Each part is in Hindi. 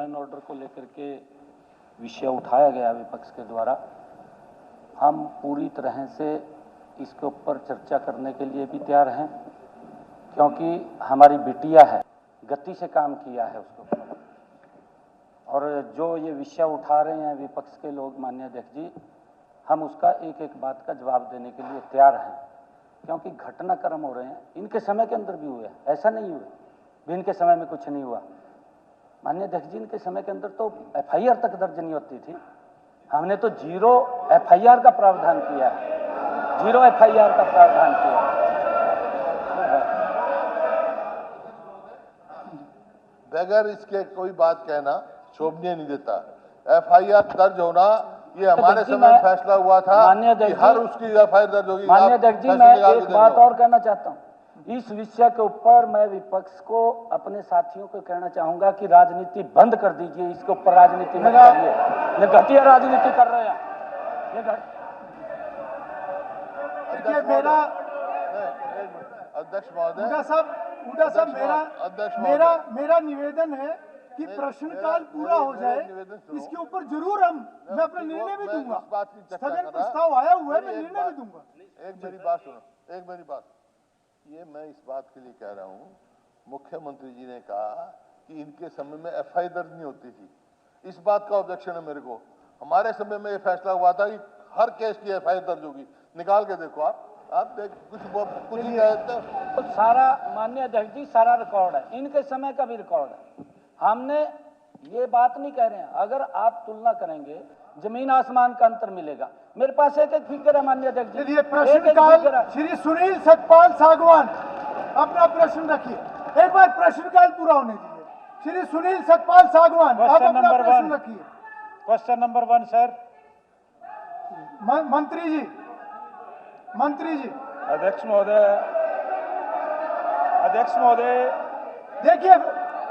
एंड ऑर्डर को लेकर के विषय उठाया गया विपक्ष के द्वारा, हम पूरी तरह से इसके ऊपर चर्चा करने के लिए भी तैयार हैं, क्योंकि हमारी बिटिया है, गति से काम किया है उसके ऊपर। और जो ये विषय उठा रहे हैं विपक्ष के लोग, माननीय अध्यक्ष जी, हम उसका एक एक बात का जवाब देने के लिए तैयार हैं, क्योंकि घटनाक्रम हो रहे हैं। इनके समय के अंदर भी हुए, ऐसा नहीं हुए भी इनके समय में कुछ नहीं हुआ। माननीय अध्यक्ष जी, इनके समय के अंदर तो एफआईआर तक दर्ज नहीं होती थी। हमने तो 0 एफआईआर का प्रावधान किया है, 0 एफआईआर का प्रावधान किया है। बगैर इसके कोई बात कहना शोभनीय नहीं देता। एफआईआर दर्ज होना ये हमारे समय फैसला हुआ था कि हर उसकी एफआईआर दर्ज होगी। माननीय अध्यक्ष जी, मैं एक बात और कहना चाहता हूँ। इस विषय के ऊपर मैं विपक्ष को, अपने साथियों को कहना चाहूंगा कि राजनीति बंद कर दीजिए। इसके ऊपर राजनीति मत करिए, ये घटिया राजनीति कर रहे हैं। देखिए मेरा अध्यक्ष महोदय, उदा साहब, मेरा निवेदन है कि प्रश्नकाल पूरा हो जाए। इसके ऊपर जरूर मैं अपना निर्णय भी दूंगा। स्थगन प्रस्ताव आया हुआ है, मैं निर्णय भी दूंगा। एक मेरी बात सुनो, एक मेरी बात। ये मैं इस बात के लिए कह रहा हूँ, मुख्यमंत्री जी ने कहा कि इनके समय में एफआईआर दर्ज नहीं होती थी। इस बात का ऑब्जेक्शन है मेरे को। हमारे समय में ये फैसला हुआ था कि हर केस की एफआईआर दर्ज होगी। निकाल के देखो आप देख, कुछ ही तो सारा, माननीय अध्यक्ष जी, सारा रिकॉर्ड है, इनके समय का भी रिकॉर्ड है। हमने ये बात नहीं कह रहे हैं, अगर आप तुलना करेंगे जमीन आसमान का अंतर मिलेगा। मेरे पास एक एक फिगर है माननीय अध्यक्ष जी। प्रश्नकाल, श्री सुनील सतपाल सागवान, अपना प्रश्न रखिए। एक बार प्रश्नकाल पूरा होने दीजिए। श्री सुनील सतपाल सागवान, आप अपना प्रश्न रखिए। Question number 1 sir. मंत्री जी। अध्यक्ष महोदय,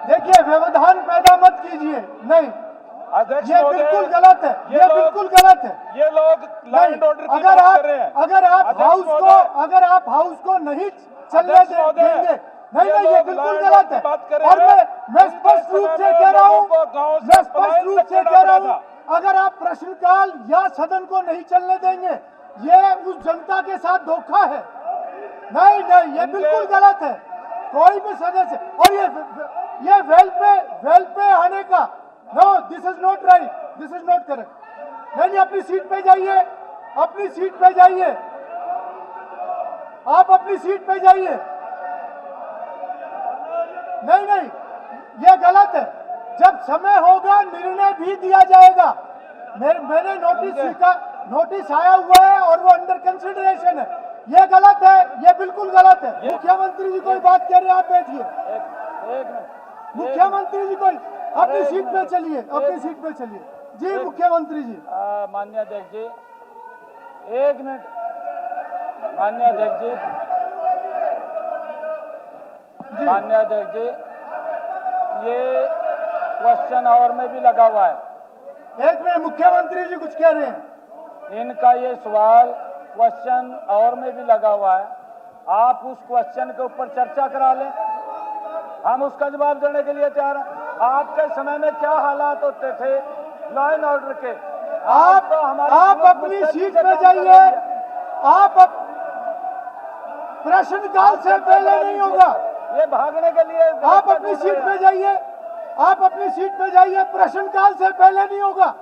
देखिए व्यवधान पैदा मत कीजिए। नहीं, अध्यक्ष ये बिल्कुल गलत है, ये बिल्कुल गलत है। ये लोग लॉ एंड ऑर्डर की बात कर रहे हैं। अगर आप हाउस को नहीं चलने देंगे, नहीं, ये बिल्कुल गलत है। और मैं स्पष्ट रूप से कह रहा हूँ, अगर आप प्रश्नकाल या सदन को नहीं चलने देंगे, ये उस जनता के साथ धोखा है। नहीं, ये बिल्कुल गलत है। कोई भी सदस्य, और ये वेल पे आने का, no, this is not right, this is not correct. नहीं, अपनी सीट पे जाइए, अपनी सीट पे जाइए, आप अपनी सीट पे जाइए। नहीं, ये गलत है। जब समय होगा निर्णय भी दिया जाएगा। मैंने नोटिस आया हुआ है और वो अंडर कंसिडरेशन है। ये गलत है, ये बिल्कुल गलत है। मुख्यमंत्री जी कोई बात कह रहे हैं, आप बैठिए। मुख्यमंत्री जी कोई अपनी सीट पे चलिए, अपनी सीट पे चलिए जी। मुख्यमंत्री जी। माननीय अध्यक्ष जी, 1 मिनट। माननीय अध्यक्ष जी, माननीय अध्यक्ष जी, ये क्वेश्चन आवर में भी लगा हुआ है। एक मिनट, मुख्यमंत्री जी कुछ कह रहे हैं। इनका ये सवाल क्वेश्चन आवर में भी लगा हुआ है। आप उस क्वेश्चन के ऊपर चर्चा करा लें, हम उसका जवाब देने के लिए तैयार हैं। आपके समय में क्या हालात होते थे लॉ एंड ऑर्डर के? आप अपनी सीट पे जाइए। आप प्रश्नकाल से पहले नहीं होगा, ये भागने के लिए आप अपनी सीट पे जाइए। आप अपनी सीट पे जाइए, प्रश्नकाल से पहले नहीं होगा।